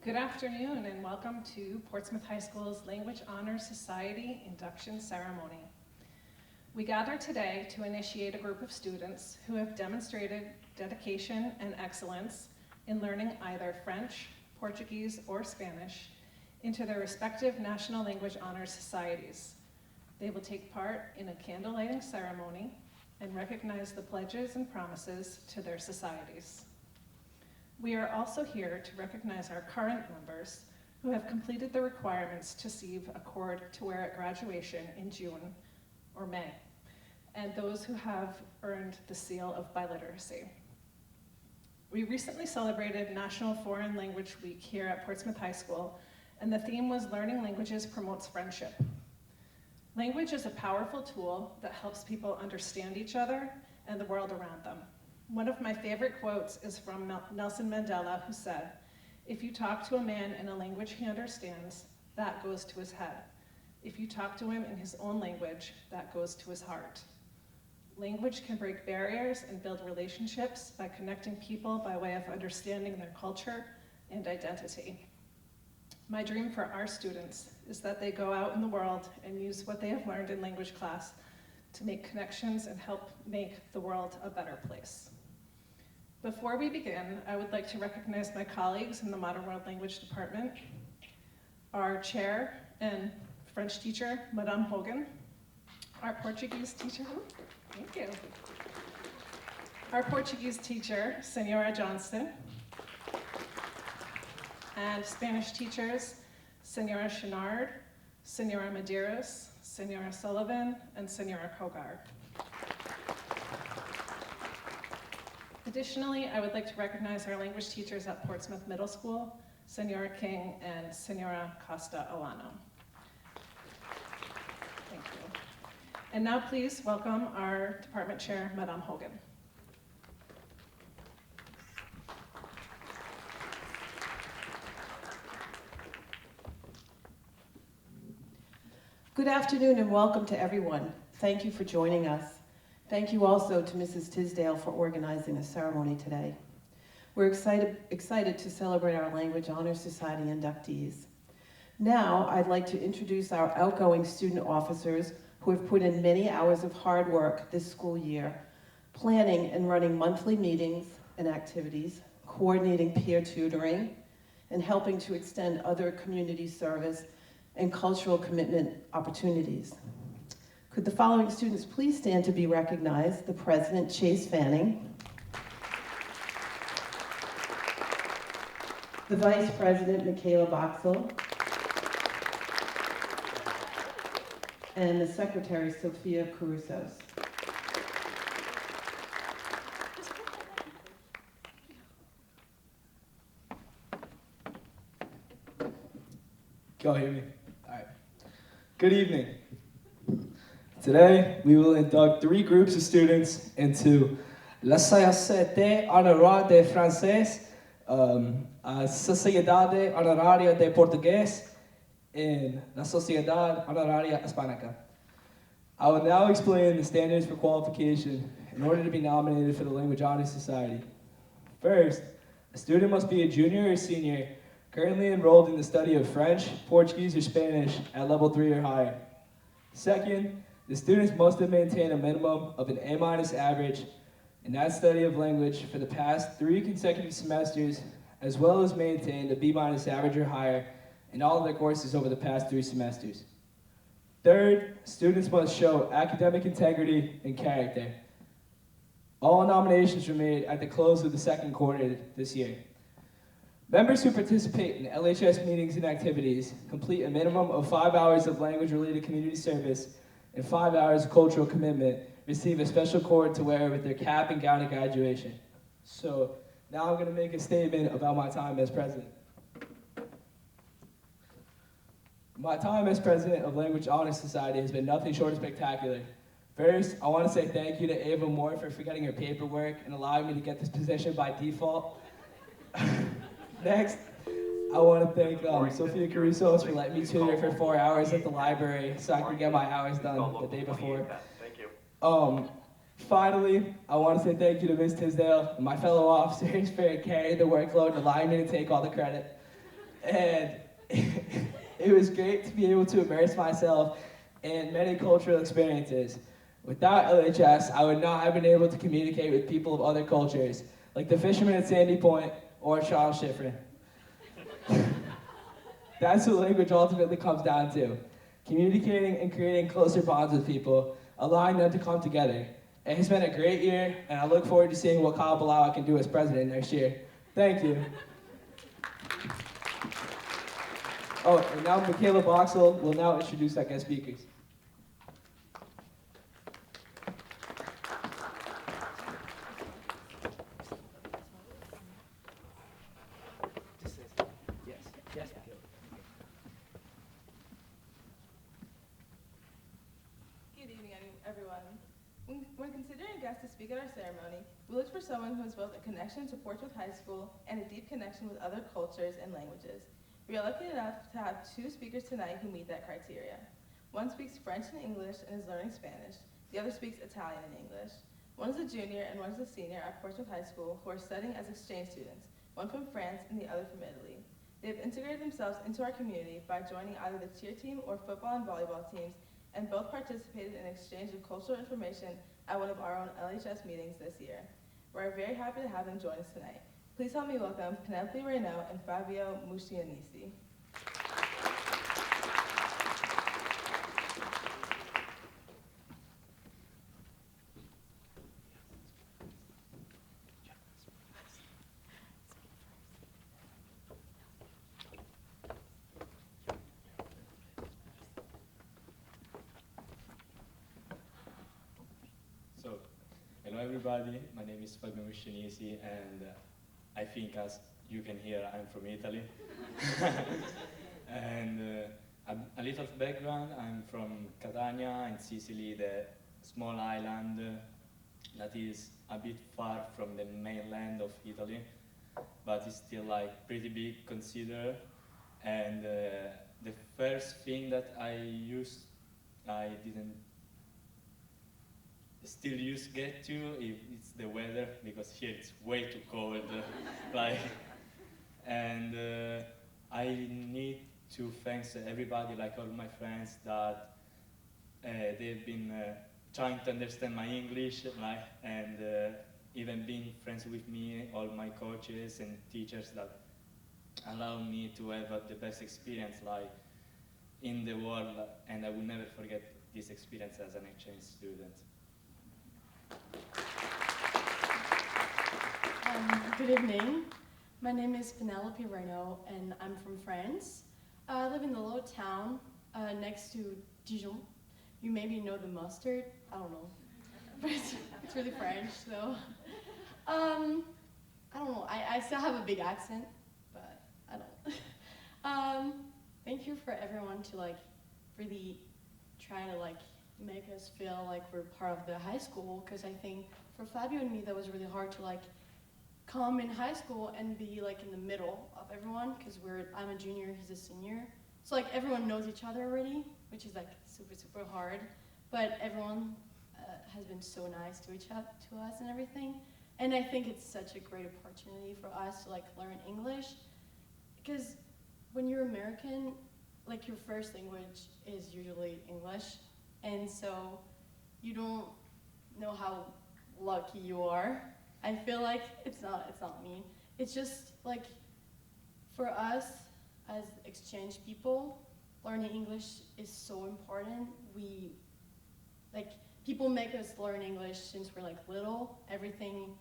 Good afternoon and welcome to Portsmouth High School's Language Honors Society Induction Ceremony. We gather today to initiate a group of students who have demonstrated dedication and excellence in learning either French, Portuguese, or Spanish into their respective National Language Honors Societies. They will take part in a candle lighting ceremony and recognize the pledges and promises to their societies. We are also here to recognize our current members who have completed the requirements to receive a cord to wear at graduation in June or May, and those who have earned the Seal of Biliteracy. We recently celebrated National Foreign Language Week here at Portsmouth High School, and the theme was Learning Languages Promotes Friendship. Language is a powerful tool that helps people understand each other and the world around them. One of my favorite quotes is from Nelson Mandela, who said, "If you talk to a man in a language he understands, that goes to his head. If you talk to him in his own language, that goes to his heart." Language can break barriers and build relationships by connecting people by way of understanding their culture and identity. My dream for our students is that they go out in the world and use what they have learned in language class to make connections and help make the world a better place. Before we begin, I would like to recognize my colleagues in the Modern World Language Department, our chair and French teacher, Madame Hogan, our Portuguese teacher, thank you, our Portuguese teacher, Senora Johnston, and Spanish teachers, Senora Chenard, Senora Medeiros, Senora Sullivan, and Senora Kogar. Additionally, I would like to recognize our language teachers at Portsmouth Middle School, Senora King and Senora Costa Alano. Thank you. And now please welcome our department chair, Madame Hogan. Good afternoon and welcome to everyone. Thank you for joining us. Thank you also to Mrs. Tisdale for organizing the ceremony today. We're excited to celebrate our Language Honors Society inductees. Now, I'd like to introduce our outgoing student officers who have put in many hours of hard work this school year, planning and running monthly meetings and activities, coordinating peer tutoring, and helping to extend other community service and cultural commitment opportunities. Could the following students please stand to be recognized? The President, Chase Fanning. The Vice President, Michaela Boxell. And the Secretary, Sophia Carusos. Can y'all hear me? All right. Good evening. Today, we will induct 3 groups of students into la Société Honoraire de Français, a Sociedade Honoraria de Portugués, and la Sociedad Honoraria Hispánica. I will now explain the standards for qualification in order to be nominated for the Language Honors Society. First, a student must be a junior or senior currently enrolled in the study of French, Portuguese, or Spanish at level 3 or higher. Second, the students must have maintained a minimum of an A- average in that study of language for the past 3 consecutive semesters, as well as maintained a B- average or higher in all of their courses over the past 3 semesters. Third, students must show academic integrity and character. All nominations were made at the close of the second quarter this year. Members who participate in LHS meetings and activities complete a minimum of 5 hours of language-related community service and 5 hours of cultural commitment, receive a special cord to wear with their cap and gown at graduation. So now I'm going to make a statement about my time as president. My time as president of Language Honors Society has been nothing short of spectacular. First, I want to say thank you to Ava Moore for forgetting her paperwork and allowing me to get this position by default. Next, I want to thank Sophia Carusos for letting me tutor for 4 hours at the library so I could get my hours done the day before. Thank you. Finally, I want to say thank you to Ms. Tisdale and my fellow officers for carrying the workload and allowing me to take all the credit. And it was great to be able to immerse myself in many cultural experiences. Without LHS, I would not have been able to communicate with people of other cultures, like the fishermen at Sandy Point or Charles Schifrin. That's what language ultimately comes down to. Communicating and creating closer bonds with people, allowing them to come together. It has been a great year, and I look forward to seeing what Kyle Bilal can do as president next year. Thank you. Oh, and now Michaela Boxell will now introduce our guest speakers. Good evening, everyone. When considering a guest to speak at our ceremony, we looked for someone who has both a connection to Portsmouth High School and a deep connection with other cultures and languages. We are lucky enough to have two speakers tonight who meet that criteria. One speaks French and English and is learning Spanish. The other speaks Italian and English. One is a junior and one is a senior at Portsmouth High School who are studying as exchange students, one from France and the other from Italy. They have integrated themselves into our community by joining either the cheer team or football and volleyball teams, and both participated in an exchange of cultural information at one of our own LHS meetings this year. We're very happy to have them join us tonight. Please help me welcome Penelope Reynaud and Fabio Muscianisi. So, hello everybody, my name is Fabio Muscianisi, and I think as you can hear, I'm from Italy. And a little background, I'm from Catania in Sicily, the small island that is a bit far from the mainland of Italy, but it's still like pretty big considered. And the first thing that I didn't still use get to if it's the weather, because here it's way too cold. And I need to thank everybody, like all my friends, that they've been trying to understand my English, and even being friends with me, all my coaches and teachers that allow me to have the best experience in the world, and I will never forget this experience as an exchange student. Good evening. My name is Penelope Reynaud, and I'm from France. I live in the little town next to Dijon. You maybe know the mustard. I don't know, but it's really French. So I don't know. I still have a big accent, but I don't. Thank you for everyone to really try to make us feel like we're part of the high school, because I think for Fabio and me that was really hard to come in high school and be in the middle of everyone, because I'm a junior, he's a senior. So everyone knows each other already, which is super, super hard. But everyone has been so nice to us and everything. And I think it's such a great opportunity for us to learn English, because when you're American, your first language is usually English. And so you don't know how lucky you are. I feel like it's not me. It's just for us as exchange people, learning English is so important. People make us learn English since we're little, everything,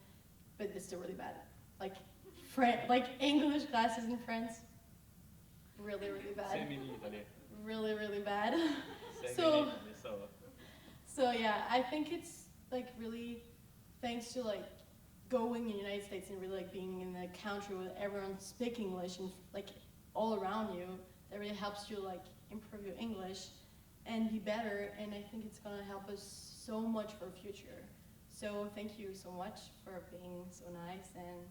but it's still really bad. English classes in France, really, really bad. Same in Italy. Really, really bad. Same So- in Italy, So yeah, I think it's really thanks to going in the United States and really being in a country where everyone speaks English and all around you, that really helps you improve your English and be better. And I think it's gonna help us so much for the future. So thank you so much for being so nice and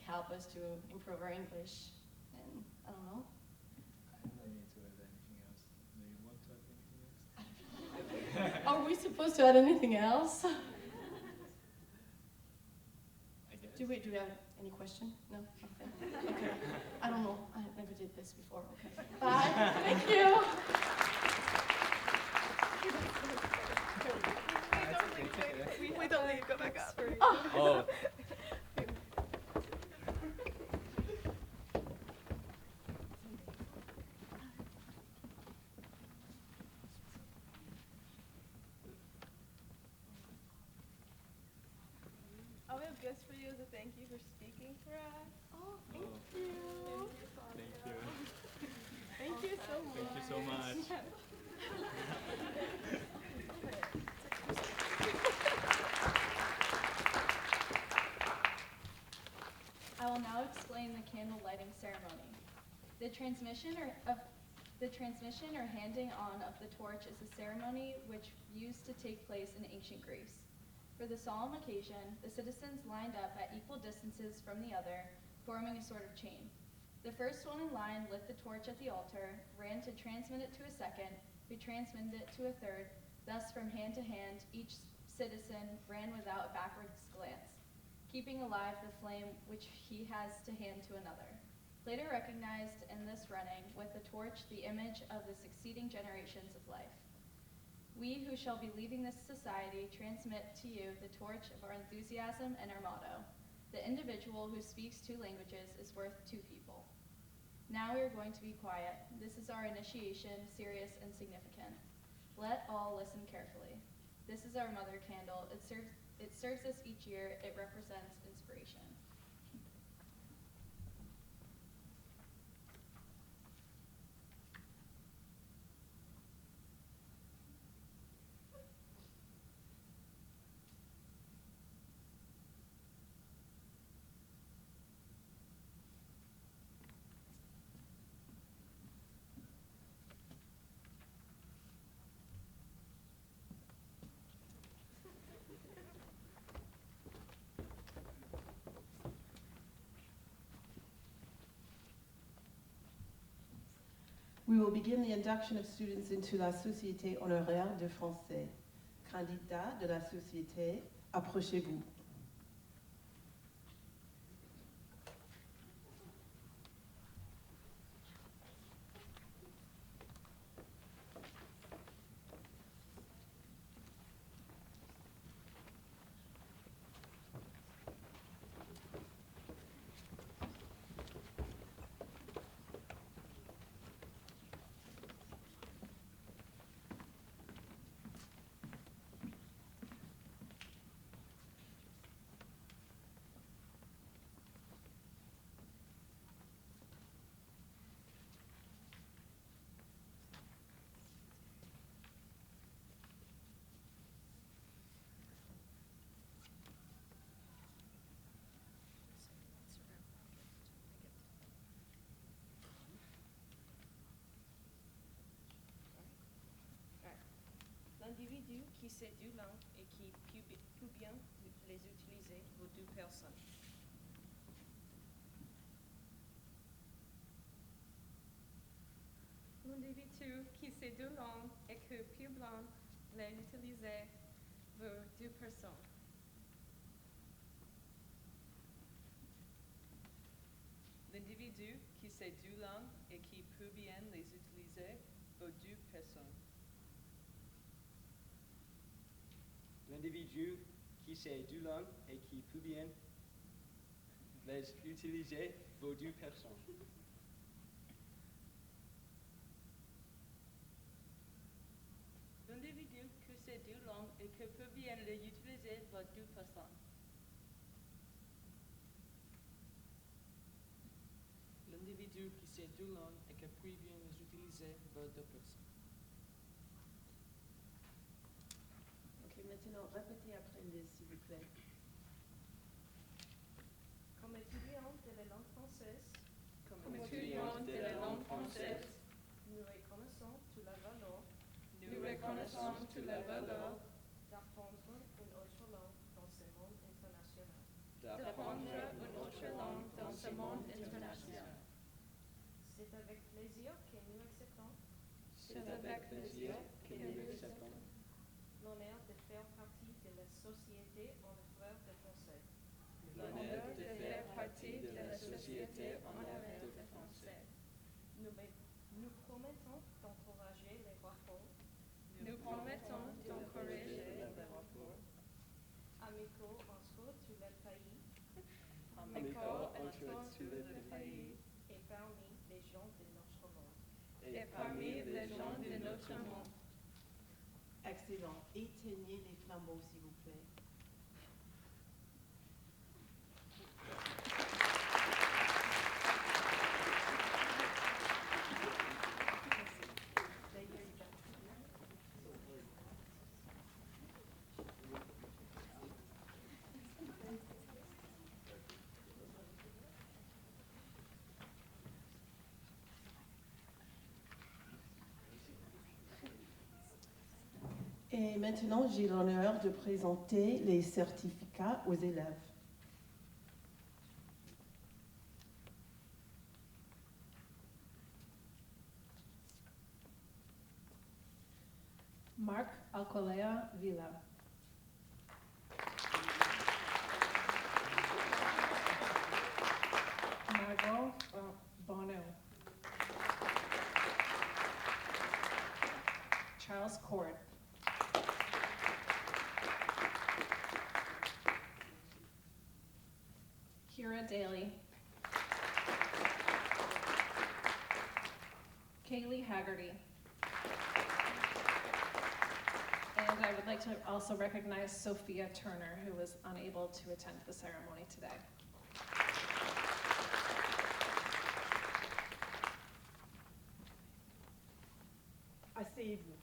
help us to improve our English. And I don't know. I don't need to add anything else. Do you want to add anything else? Are we supposed to add anything else? I guess. Do we have Any question? No? Okay. Okay. I don't know. I never did this before. Okay. Bye. Thank you. Wait, don't leave. Go back up. Oh. We have gifts for you as a thank you for speaking for us. Oh, thank you. Thank you. Thank you so much. Thank you so much. I will now explain the candle lighting ceremony. The transmission or handing on of the torch is a ceremony which used to take place in ancient Greece. For the solemn occasion, the citizens lined up at equal distances from the other, forming a sort of chain. The first one in line lit the torch at the altar, ran to transmit it to a second, who transmitted it to a third. Thus, from hand to hand, each citizen ran without a backwards glance, keeping alive the flame which he has to hand to another. Later recognized in this running with the torch the image of the succeeding generations of life. We who shall be leaving this society transmit to you the torch of our enthusiasm and our motto. The individual who speaks 2 languages is worth 2 people. Now we are going to be quiet. This is our initiation, serious and significant. Let all listen carefully. This is our mother candle. It serves us each year. It represents inspiration. We will begin the induction of students into la Société honoraire de français. Candidats de la Société, approchez-vous. L'individu qui sait 2 langues et qui peut bien les utiliser vaut 2 personnes. L'individu qui sait 2 langues et qui peut bien les utiliser vaut 2 personnes. L'individu qui sait 2 langues et qui peut bien les utiliser vaut 2 personnes. L'individu qui sait 2 langues et qui peut bien les utiliser vaut 2 personnes. L'individu qui sait 2 langues et qui peut bien les utiliser vaut 2 personnes. L'individu qui sait 2 langues et qui peut bien les utiliser vaut 2 personnes. Ok, maintenant répétez après les, s'il vous plaît. Comme étudiante de la langue française, Comme étudiante de la langue française, nous reconnaissons toute la valeur nous reconnaissons toute la valeur d'apprendre une autre langue dans ce monde international. d'apprendre une autre langue dans ce monde international. C'est avec plaisir que nous acceptons C'est avec plaisir que nous acceptons l'honneur de faire partie de la Société honoraire de français. l'honneur de faire partie Nous promettons d'encourager les rapports Nous promettons d'encourager les rapports amicaux entre tous les pays amicaux entre tous les pays et parmi les gens de notre monde. et parmi les gens de notre monde. Excellent. Éteignez les flambeaux, s'il vous plaît. Et maintenant, j'ai l'honneur de présenter les certificats aux élèves. Mark Alcolea Villa. Margot Bono. Charles Cord. Kira Daly. Kaylee Haggerty. And I would like to also recognize Sophia Turner, who was unable to attend the ceremony today. Asseyez-vous.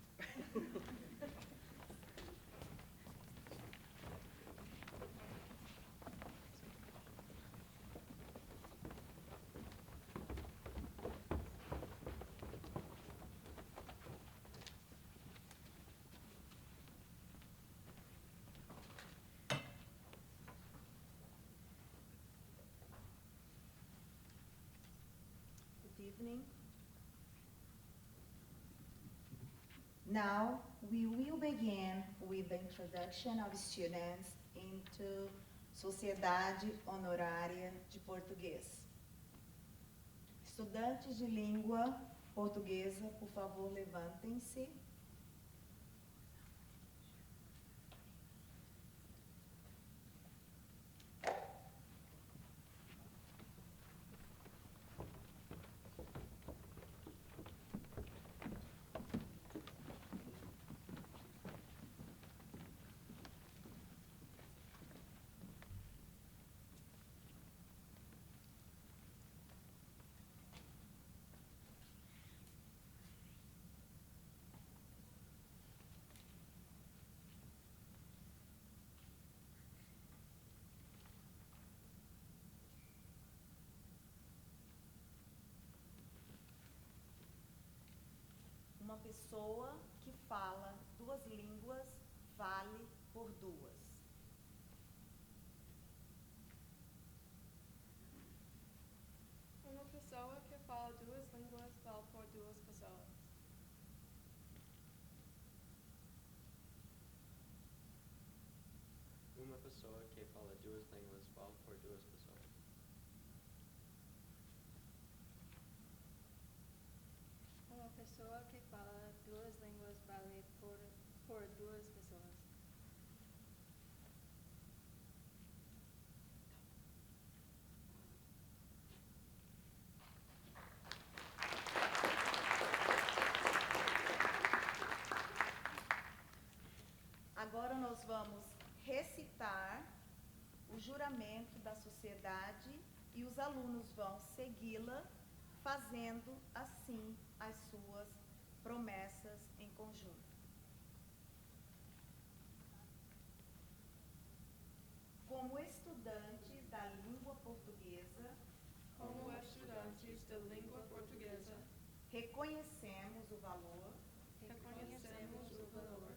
Good evening. Now, we will begin with the introduction of students into Sociedade Honorária de Português. Estudantes de língua portuguesa, por favor, levantem-se. Uma pessoa que fala duas línguas vale por duas. Uma pessoa que fala duas línguas vale por duas pessoas. Uma pessoa que fala duas línguas vale por duas pessoas. Uma pessoa que fala duas línguas vale por duas pessoas. Agora nós vamos recitar o juramento da sociedade e os alunos vão segui-la, fazendo assim as suas promessas em conjunto. Como estudantes da língua portuguesa, Como estudantes da língua portuguesa, reconhecemos o valor reconhecemos o valor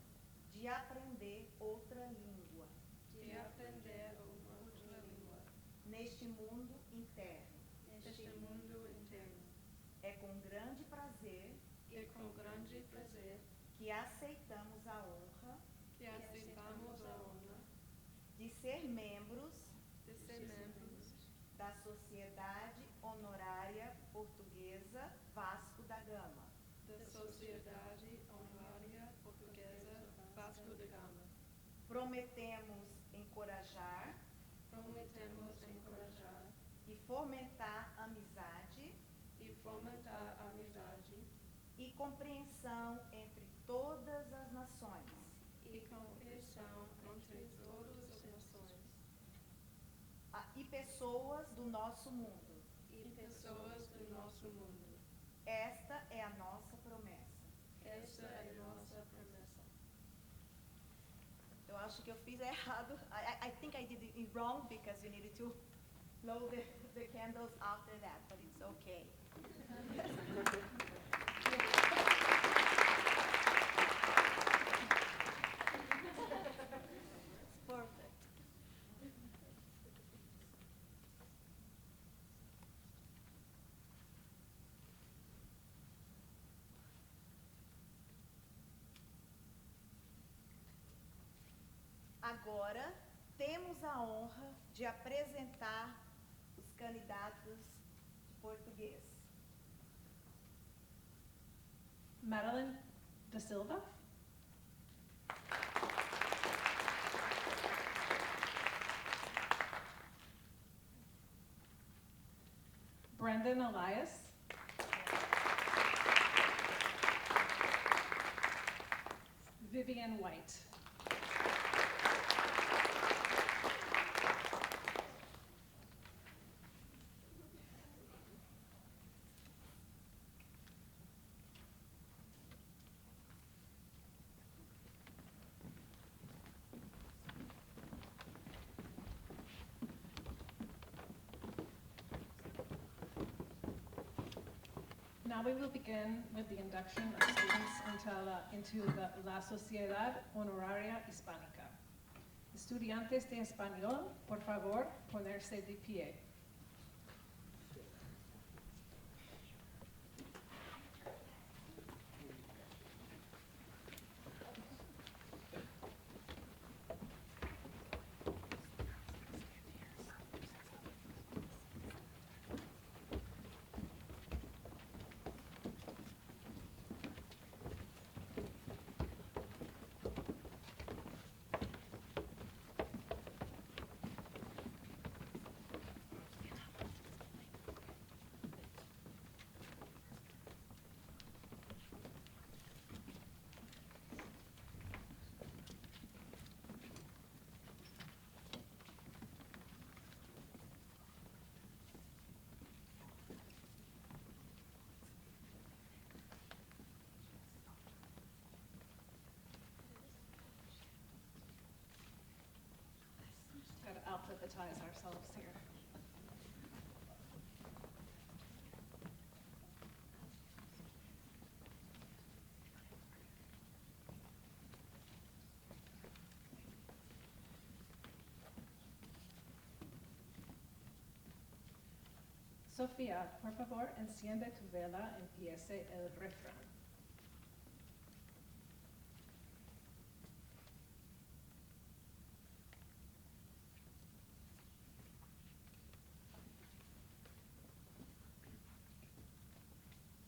de aprender outra língua de aprender uma outra língua neste mundo interno. neste mundo interno. É com grande prazer E com grande prazer que aceitamos a honra que aceitamos a honra de ser membros de ser membros da Sociedade Honorária Portuguesa Vasco da Gama. da Sociedade Honorária Portuguesa Vasco da Gama. Prometemos encorajar Prometemos encorajar e fomentar amizade e fomentar amizade e compreensão entre todas as nações, e compreensão entre todas as nações e pessoas do nosso mundo. e pessoas do nosso mundo. Esta é a nossa promessa. Esta é a nossa promessa. Eu acho que eu fiz errado. I think I did it wrong because you needed to blow the candles after that, but it's okay. It's perfect. Agora, temos a honra de apresentar os candidatos de português. Madeline da Silva. Brendan Elias. Vivian White. Now we will begin with the induction of students into la Sociedad Honoraria Hispánica. Estudiantes de español, por favor, ponerse de pie. Got to alphabetize ourselves here. Sofía, por favor, enciende tu vela y empiece el refrán.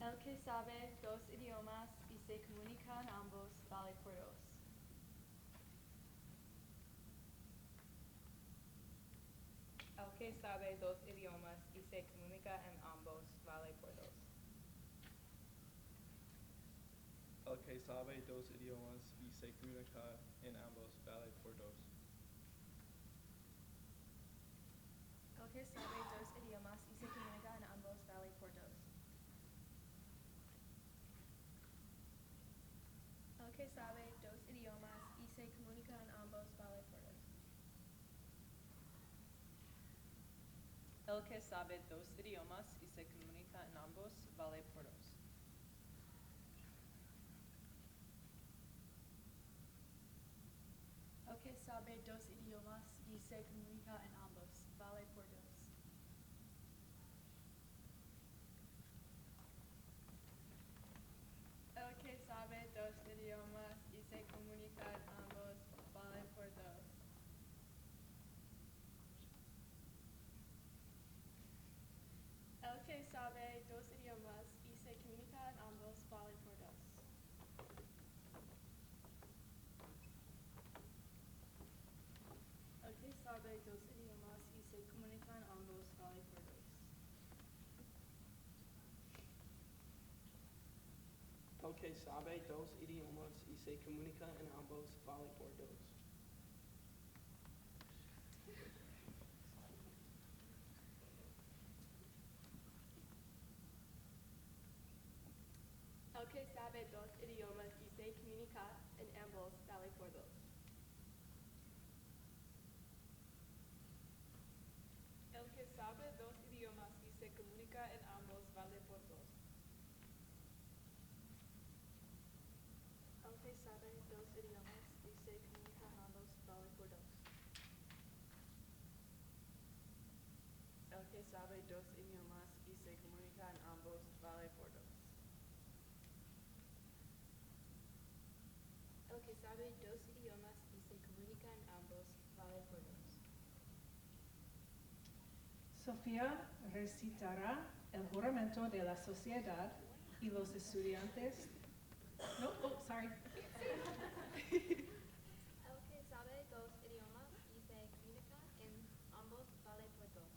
El que sabe dos idiomas y se comunica en ambos vale por dos. El que sabe dos idiomas y se comunica en ambos vale por dos. El que sabe dos idiomas y se comunica en ambos vale por dos. El que sabe dos idiomas y se comunica en ambos vale por dos. El que sabe dos idiomas y se comunica en ambos vale por dos. El que sabe dos idiomas y se comunica en ambos vale por dos. El que sabe dos idiomas y se comunica en ambos vale por dos. El que sabe dos idiomas y se comunica en ambos vale por dos. El que sabe dos idiomas y se comunica en sabe dos idiomas y se comunican ambos vale por dos. El que sabe dos idiomas y se comunica en ambos vale por dos. El que sabe dos idiomas y se comunica en ambos vale por dos. El que sabe dos idiomas y se comunica en ambos vale por dos. El que sabe dos idiomas y se comunica en ambos vale por dos. El que sabe dos idiomas y se comunica en ambos vale por dos. El que sabe dos idiomas y se comunica en ambos vale por dos. Sofía recitará el juramento de la sociedad y los estudiantes. No, oh, sorry. El que sabe dos idiomas y se comunica en ambos vale por dos.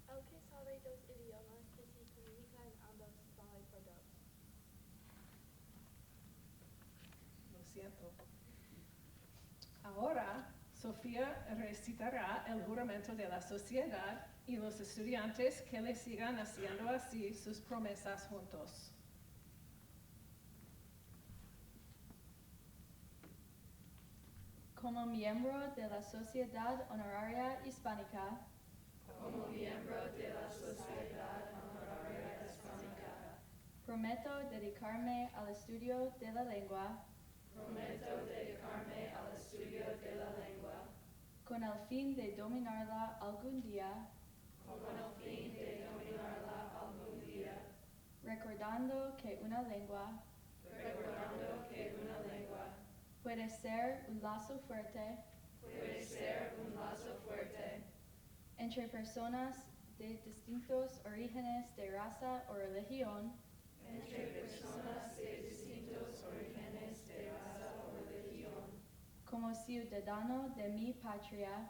El que sabe dos idiomas y se comunica en ambos vale por dos. Lo siento. Ahora, Sofía recitará el juramento de la sociedad y los estudiantes que le sigan haciendo así sus promesas juntos. Como miembro de la Sociedad Honoraria Hispánica, como miembro de la Sociedad Honoraria Hispánica, prometo dedicarme al estudio de la lengua, prometo dedicarme al estudio de la lengua, con el fin de dominarla algún día, con el fin de dominarla algún día, recordando que una lengua puede ser un lazo fuerte entre personas de distintos orígenes de raza o religión, como ciudadano de mi patria,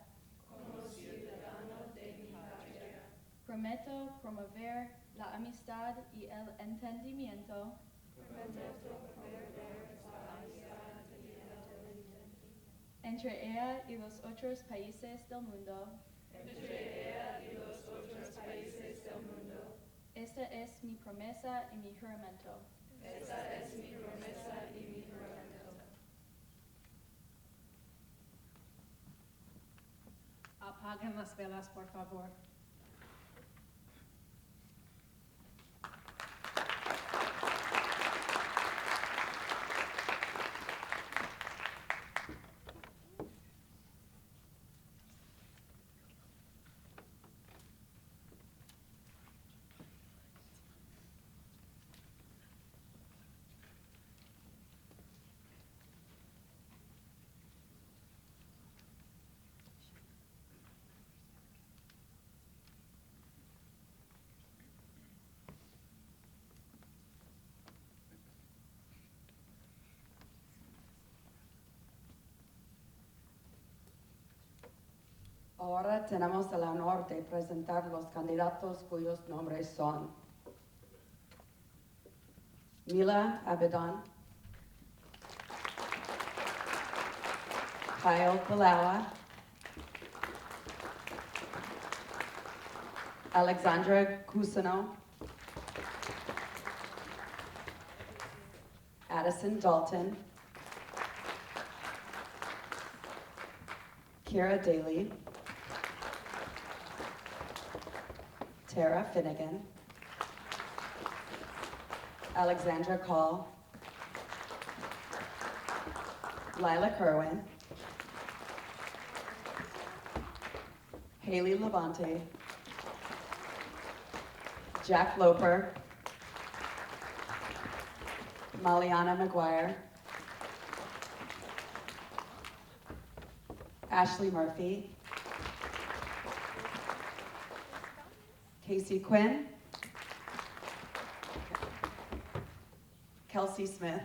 prometo promover la amistad y el entendimiento entre ella y los otros países del mundo. Esta es mi promesa y mi juramento. Apaguen las velas, por favor. Ahora tenemos el honor de presentar los candidatos cuyos nombres son Mila Abedan, Kyle Palawa, Alexandra Cusino, Addison Dalton, Kira Daly, Tara Finnegan, Alexandra Call, Lila Kerwin, Haley Levante, Jack Loper, Maliana McGuire, Ashley Murphy, Casey Quinn, Kelsey Smith,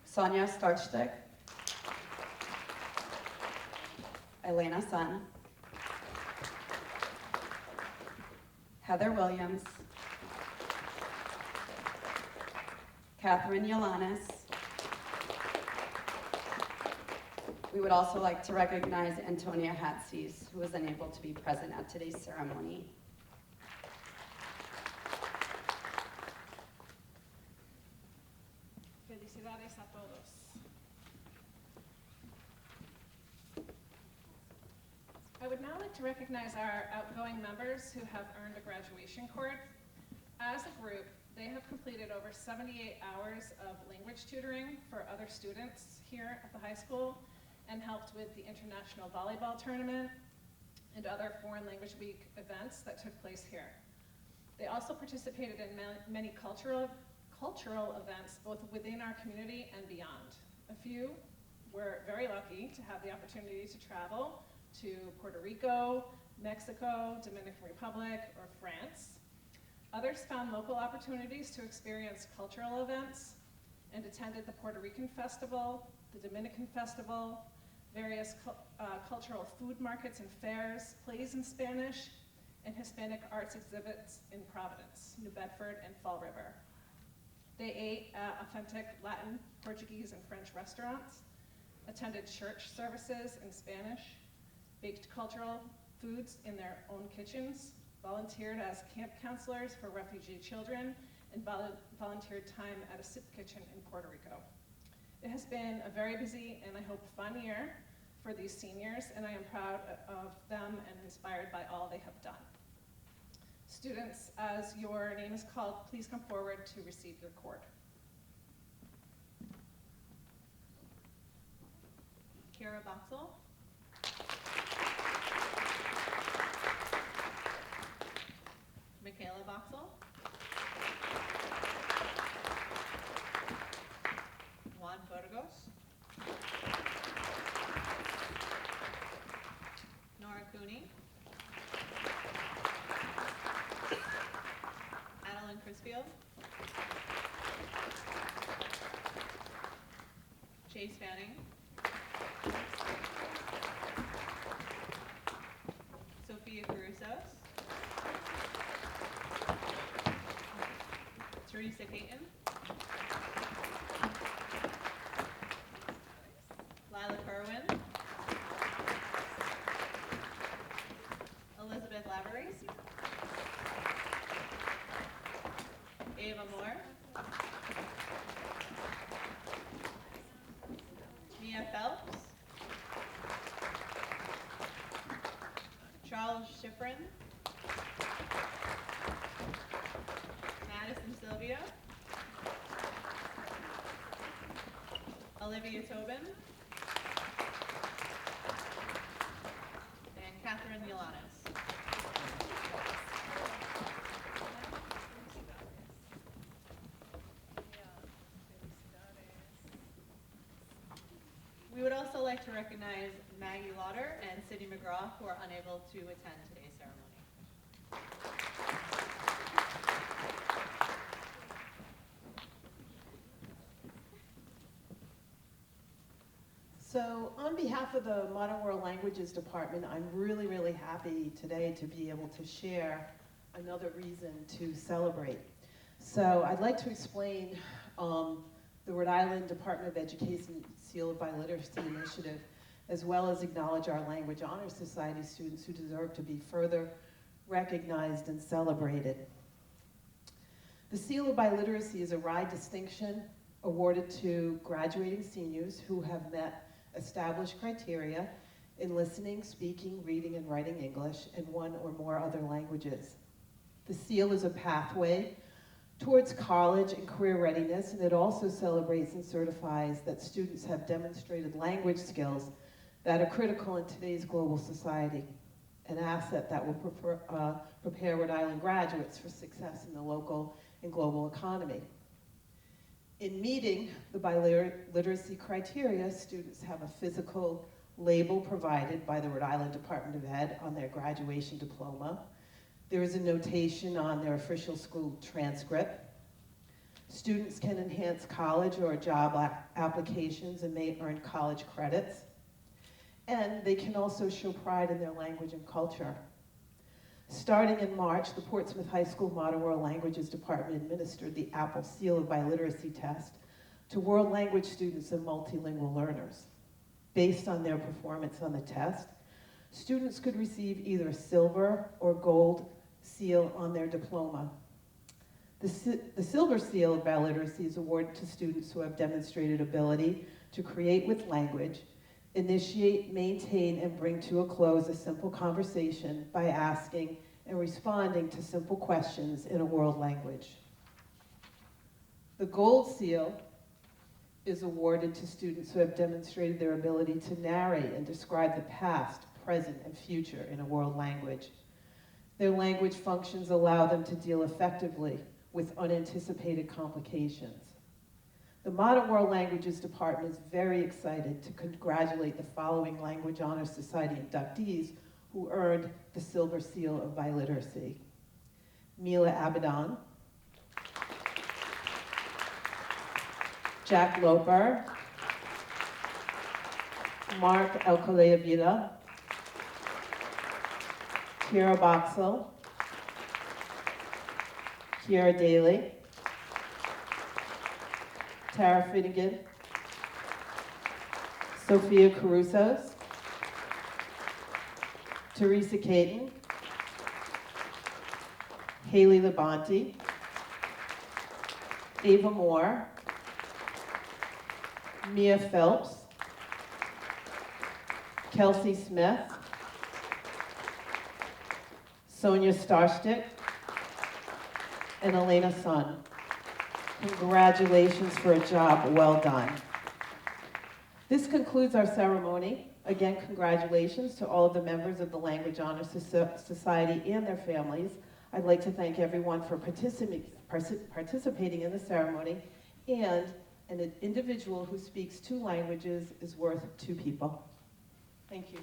Sonia Starchstick, Elena Sun, Heather Williams, Catherine Yolanis. We would also like to recognize Antonia Hatzies, who was unable to be present at today's ceremony. Felicidades a todos. I would now like to recognize our outgoing members who have earned a graduation cord. As a group, they have completed over 78 hours of language tutoring for other students here at the high school and helped with the International Volleyball Tournament and other Foreign Language Week events that took place here. They also participated in many cultural events, both within our community and beyond. A few were very lucky to have the opportunity to travel to Puerto Rico, Mexico, Dominican Republic, or France. Others found local opportunities to experience cultural events and attended the Puerto Rican Festival, the Dominican Festival, various cultural food markets and fairs, plays in Spanish, and Hispanic arts exhibits in Providence, New Bedford, and Fall River. They ate at authentic Latin, Portuguese, and French restaurants, attended church services in Spanish, baked cultural foods in their own kitchens, volunteered as camp counselors for refugee children, and volunteered time at a soup kitchen in Puerto Rico. It has been a very busy and I hope fun year for these seniors, and I am proud of them and inspired by all they have done. Students, as your name is called, please come forward to receive your cord. Kira Boxell. Michaela Boxell. Juan Burgos. Nora Cooney. Adeline Crisfield. Chase Fanning. Sophia Carusos. Teresa Caton. Lila Kerwin. Elizabeth Lavery. Ava Moore. Mia Phelps. Charles Schifrin. Madison Sylvia. Olivia Tobin. And Catherine Yolanis. We would also like to recognize Maggie Lauder and Sydney McGraw, who are unable to attend today's ceremony. So on behalf of the Modern World Languages Department, I'm really, really happy today to be able to share another reason to celebrate. So I'd like to explain the Rhode Island Department of Education Seal of Biliteracy initiative, as well as acknowledge our Language Honor Society students who deserve to be further recognized and celebrated. The Seal of Biliteracy is a RIDE distinction awarded to graduating seniors who have met established criteria in listening, speaking, reading, and writing English in one or more other languages. The seal is a pathway towards college and career readiness, and it also celebrates and certifies that students have demonstrated language skills that are critical in today's global society, an asset that will prepare Rhode Island graduates for success in the local and global economy. In meeting the biliteracy criteria, students have a physical label provided by the Rhode Island Department of Ed on their graduation diploma. There is a notation on their official school transcript. Students can enhance college or job applications and may earn college credits. And they can also show pride in their language and culture. Starting in March, the Portsmouth High School Modern World Languages Department administered the Apple Seal of Biliteracy test to world language students and multilingual learners. Based on their performance on the test, students could receive either a silver or gold seal on their diploma. The Silver Seal of Biliteracy is awarded to students who have demonstrated ability to create with language, initiate, maintain, and bring to a close a simple conversation by asking and responding to simple questions in a world language. The Gold Seal is awarded to students who have demonstrated their ability to narrate and describe the past, present, and future in a world language. Their language functions allow them to deal effectively with unanticipated complications. The Modern World Languages Department is very excited to congratulate the following Language Honor Society inductees who earned the Silver Seal of Biliteracy: Mila Abadan, Jack Loper, Mark Elkoleavila, Kira Boxell, Kiara Daly, Tara Finnegan, Sophia Carusos, Teresa Caton, Haley Labonte, Ava Moore, Mia Phelps, Kelsey Smith, Sonia Starstick, and Elena Sun. Congratulations for a job well done. This concludes our ceremony. Again, congratulations to all of the members of the Language Honor Society and their families. I'd like to thank everyone for participating in the ceremony, and an individual who speaks 2 languages is worth 2 people. Thank you.